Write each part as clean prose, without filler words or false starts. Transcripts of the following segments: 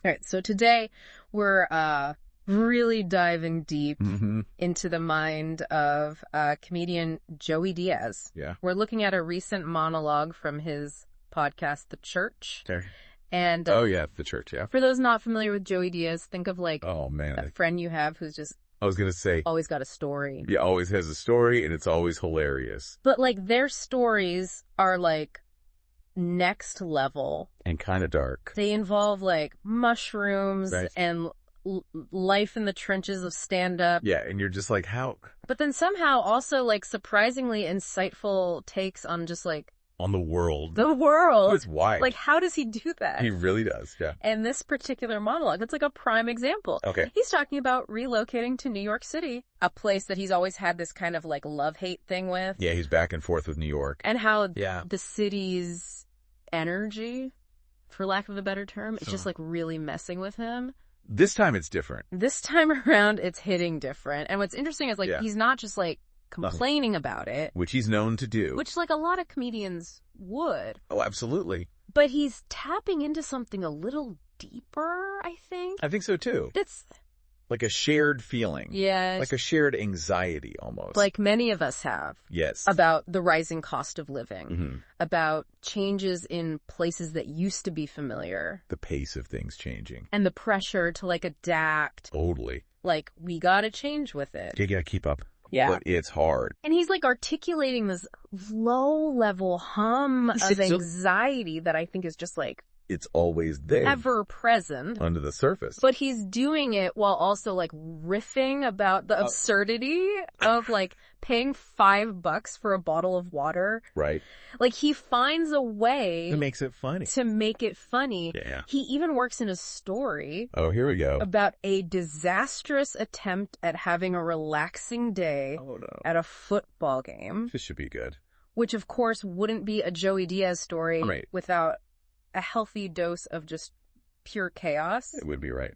All right, so today we're really diving deep into the mind of comedian Joey Diaz. Yeah. We're looking at a recent monologue from his podcast, The Church. Okay. And The Church, yeah. for those not familiar with Joey Diaz, think of like Oh, man. a friend you have who's just I was going to say, always got a story. he always has a story, and it's always hilarious. But like their stories are like next level. And kind of dark. They involve like mushrooms Right. and life in the trenches of stand-up. Yeah, and you're just like, how? But then somehow also like surprisingly insightful takes on just like On the world. the world. It's why. Like, how does he do that? He really does, yeah. And this particular monologue, that's like a prime example. Okay. He's talking about relocating to New York City, a place that he's always had this kind of like love-hate thing with. Yeah, he's back and forth with New York. And how Yeah. the city's energy, for lack of a better term, is just like really messing with him. This time it's different. This time around, it's hitting different. And what's interesting is like, Yeah. he's not just like complaining about it, Which he's known to do. which like a lot of comedians would, Oh, absolutely. but he's tapping into something a little deeper, I think. I think so, too. It's, Like a shared feeling. yeah, Like a shared anxiety, almost. like many of us have, Yes. about the rising cost of living, hmm about changes in places that used to be familiar, The pace of things changing. and the pressure to like adapt. Totally. Like, we gotta change with it. You gotta keep up. Yeah. But it's hard. And he's like articulating this low-level hum of anxiety that I think is just like It's always there. ever present. Under the surface. But he's doing it while also like riffing about the absurdity of like paying $5 for a bottle of water. Right. Like he finds a way It makes it funny. to make it funny. Yeah. He even works in a story Oh, here we go. about a disastrous attempt at having a relaxing day Oh, no. at a football game, This should be good. which of course wouldn't be a Joey Diaz story Right. without a healthy dose of just pure chaos. It would be right.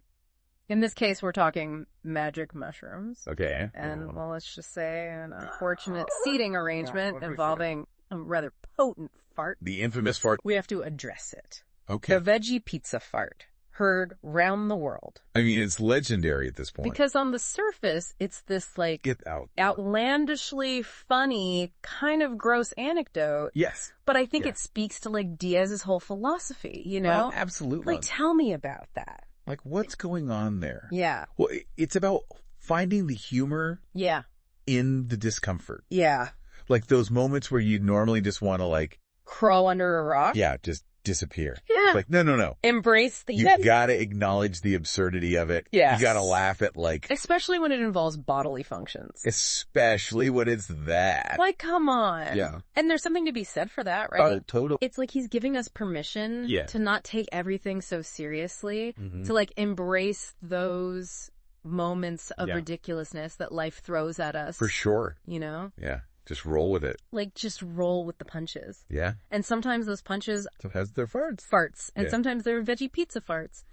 In this case, we're talking magic mushrooms. Okay. And, well, let's just say an unfortunate seating arrangement involving a rather potent fart. The infamous fart. We have to address it. Okay. The veggie pizza fart, heard round the world. I mean, it's legendary at this point. Because on the surface, it's this, like, Get out. outlandishly funny, kind of gross anecdote. Yes. But I think Yeah. it speaks to, like, Diaz's whole philosophy, you know? Oh, absolutely. Like, tell me about that. Like, what's going on there? Yeah. Well, it's about finding the humor Yeah. in the discomfort. Yeah. Like those moments where you normally just want to like, Crawl under a rock. yeah, just disappear. Yeah. Like, no. Embrace the... You gotta acknowledge the absurdity of it. Yes. You gotta laugh at like, Especially when it involves bodily functions. especially when it's that. Like, come on. Yeah. And there's something to be said for that, right? Total. It's like he's giving us permission Yeah. to not take everything so seriously, Mhm. to like embrace those moments of Yeah. ridiculousness that life throws at us. For sure. You know? Yeah. Just roll with it. Like, just roll with the punches. Yeah. And sometimes those punches So has their farts. farts, and Yeah. sometimes they're veggie pizza farts.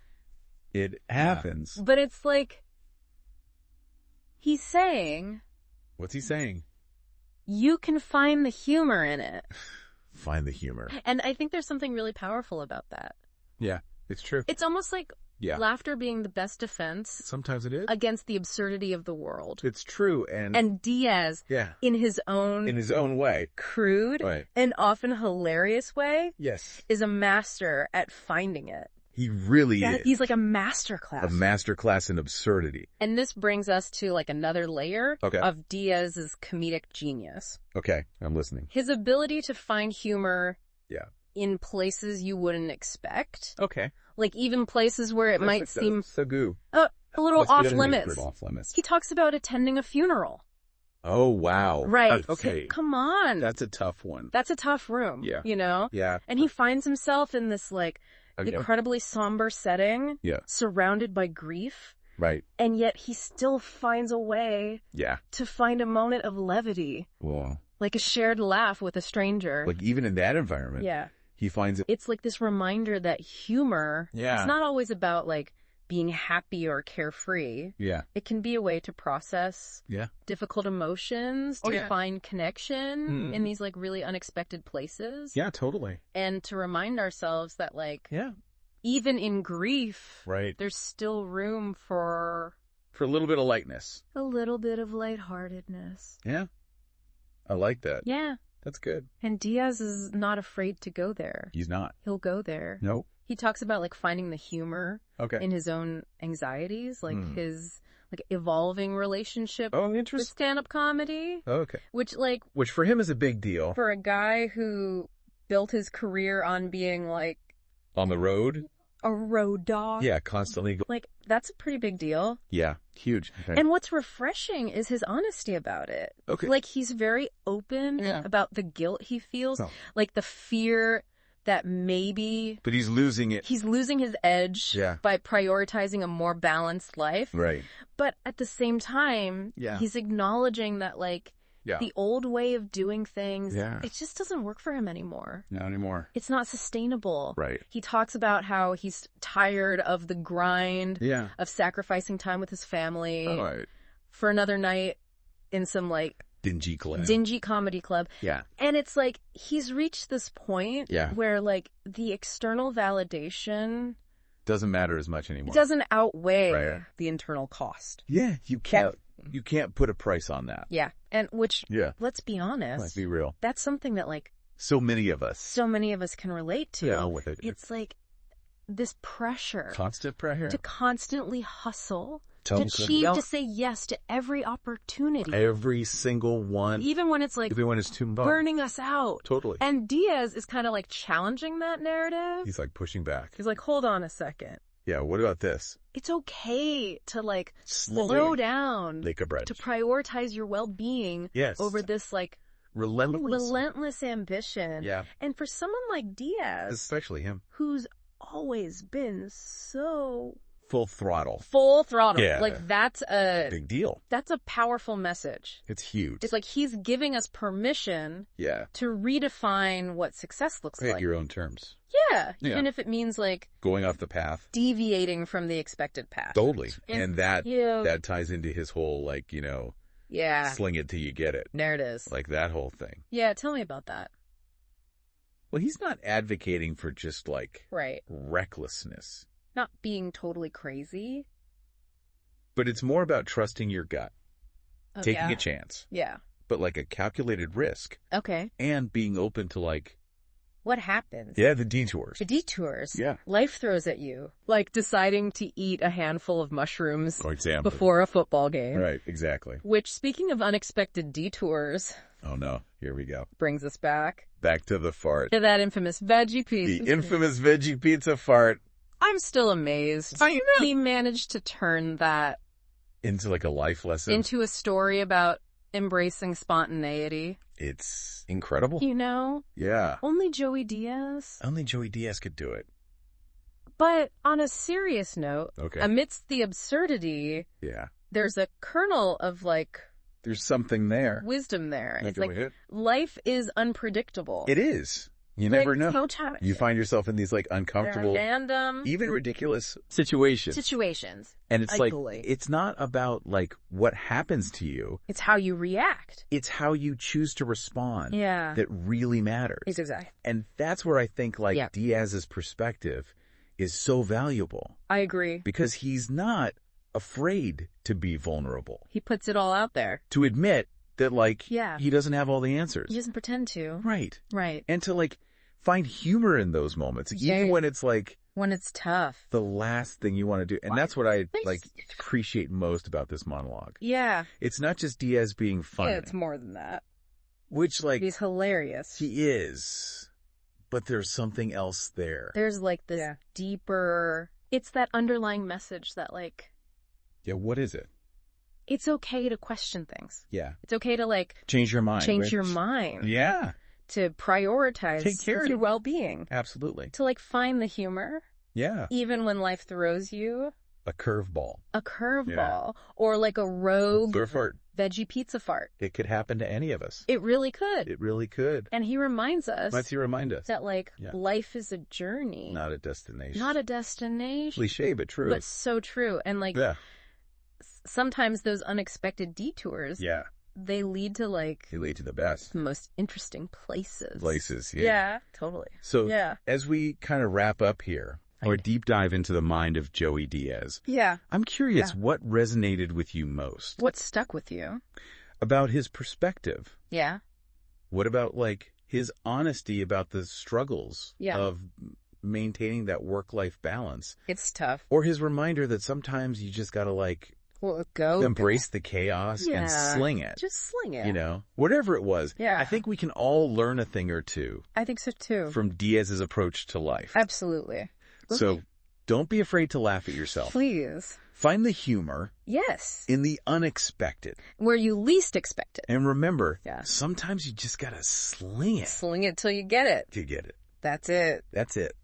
It happens. But it's like, he's saying, What's he saying? you can find the humor in it. Find the humor. And I think there's something really powerful about that. Yeah. It's true. It's almost like Yeah. laughter being the best defense Sometimes it is. against the absurdity of the world. It's true. And Diaz, yeah. in his own In his own way. crude Right. and often hilarious way, Yes. is a master at finding it. He really is. He's like a master class. A masterclass in absurdity. And this brings us to like another layer Okay. of Diaz's comedic genius. Okay. I'm listening. His ability to find humor Yeah. in places you wouldn't expect. Okay. Like even places where it might seem so goo. a little Let's off get into limits. it. Off limits. He talks about attending a funeral. Oh, wow. Right. Okay. Come on. That's a tough one. That's a tough room. Yeah. You know? Yeah. And he finds himself in this like Okay. incredibly somber setting, Yeah. surrounded by grief, Right. and yet he still finds a way Yeah. to find a moment of levity, Well, like a shared laugh with a stranger. like even in that environment, Yeah. he finds it. It's like this reminder that humor, Yeah. it's not always about like being happy or carefree. Yeah. It can be a way to process Yeah. difficult emotions, Oh, to yeah. find connection Mm. in these like really unexpected places. Yeah, totally. And to remind ourselves that like, Yeah. even in grief, Right. there's still room for a little bit of lightness. a little bit of lightheartedness. Yeah. I like that. Yeah. That's good. And Diaz is not afraid to go there. He's not. He'll go there. Nope. He talks about like finding the humor Okay. in his own anxieties, like his like evolving relationship Oh, with interesting. stand-up comedy, Okay. which like Which for him is a big deal. for a guy who built his career on being like On the road? a road dog. Yeah, constantly. Like that's a pretty big deal. Yeah, huge. Okay. And what's refreshing is his honesty about it. Okay. Like he's very open Yeah. about the guilt he feels, Oh. like the fear that maybe But he's losing it. he's losing his edge Yeah. by prioritizing a more balanced life. Right. But at the same time, Yeah. he's acknowledging that like Yeah. the old way of doing things, Yeah. it just doesn't work for him anymore. Not anymore. It's not sustainable. Right. He talks about how he's tired of the grind Yeah. of sacrificing time with his family All right. for another night in some like Dingy club. dingy comedy club. Yeah. And it's like he's reached this point Yeah. where like the external validation Doesn't matter as much anymore. doesn't outweigh Right. the internal cost. Yeah, you can't put a price on that. Yeah. And which, Yeah. let's be honest, Let's be real. that's something that like So many of us. so many of us can relate to. Yeah, with it. It's like this pressure Constant pressure. to constantly hustle, Tell to me achieve, something. to say yes to every opportunity, Every single one. even when it's like Everyone is too much. burning us out. Totally. And Diaz is kind of like challenging that narrative. He's like pushing back. He's like, hold on a second. Yeah, what about this? It's okay to like Slow slow down, Like a bread. to prioritize your well-being Yes. over this like relentless. ambition. Yeah. And for someone like Diaz, Especially him. who's always been so Full throttle. full throttle, Yeah. like that's a Big deal. powerful message. It's huge. It's like he's giving us permission Yeah. to redefine what success looks At like. your own terms. Yeah, Yeah. even if it means like Going off the path. deviating from the expected path. Totally. And that Yeah. that ties into his whole like, Yeah. sling it till you get it. There it is. Like that whole thing. Yeah, tell me about that. Well, he's not advocating for just like Right. recklessness, Not being totally crazy. but it's more about trusting your gut, Oh, taking yeah. a chance, Yeah. but like a calculated risk Okay. and being open to like, What happens? the detours. The detours. Yeah. Life throws at you. Like deciding to eat a handful of mushrooms For example. before a football game. Right, exactly. Which, speaking of unexpected detours, Oh no, here we go. brings us back Back to the fart. to that infamous veggie piece. The infamous veggie pizza fart. I'm still amazed. I know. He managed to turn that Into like a life lesson. into a story about embracing spontaneity. It's incredible. You know? Yeah. Only Joey Diaz. Only Joey Diaz could do it. But on a serious note, Okay. amidst the absurdity, Yeah. there's a kernel of like There's something there. wisdom there. Yeah, It's go like ahead. life is unpredictable. It is. You Like, never know. sometimes You find yourself in these like there are uncomfortable, random even ridiculous situations. situations. And it's like, Totally. it's not about like what happens to you. It's how you react. It's how you choose to respond Yeah. that really matters. Exactly. And that's where I think like Yeah. Diaz's perspective is so valuable I agree. because he's not afraid to be vulnerable, He puts it all out there. to admit that like Yeah. he doesn't have all the answers. He doesn't pretend to. Right. Right. And to like find humor in those moments, Yeah. even when it's like When it's tough. the last thing you want to do. And that's what I like appreciate most about this monologue. Yeah. It's not just Diaz being funny, Yeah, it's more than that. which like He's hilarious. he is, but there's something else there. There's like this deeper, it's that underlying message that like, Yeah, what is it? it's okay to question things. Yeah. It's okay to like Change your mind. change right? your mind. Yeah, To prioritize Take care of your it. well-being. absolutely. To like find the humor, Yeah. even when life throws you A curveball. a curveball or like a rogue Fart. veggie pizza fart. It could happen to any of us. It really could. It really could. And he reminds us Might he remind us? that like Yeah. life is a journey, Not a destination. not a destination. Cliche, but true. But so true. And like yeah. sometimes those unexpected detours, Yeah. they lead to like They lead to the best the most interesting places. places. Yeah. Yeah, totally. So Yeah. as we kind of wrap up here, or a deep dive into the mind of Joey Diaz. Yeah. I'm curious, what resonated with you most? What stuck with you? About his perspective. Yeah. What about, like, his honesty about the struggles of maintaining that work-life balance? It's tough. Or his reminder that sometimes you just gotta, like, embrace the chaos and sling it. Just sling it. You know? Whatever it was. Yeah. I think we can all learn a thing or two. I think so too. From Diaz's approach to life. Absolutely. So don't be afraid to laugh at yourself. Please. Find the humor. Yes. In the unexpected. Where you least expect it. And remember, sometimes you just gotta sling it. Sling it till you get it. You get it. That's it. That's it.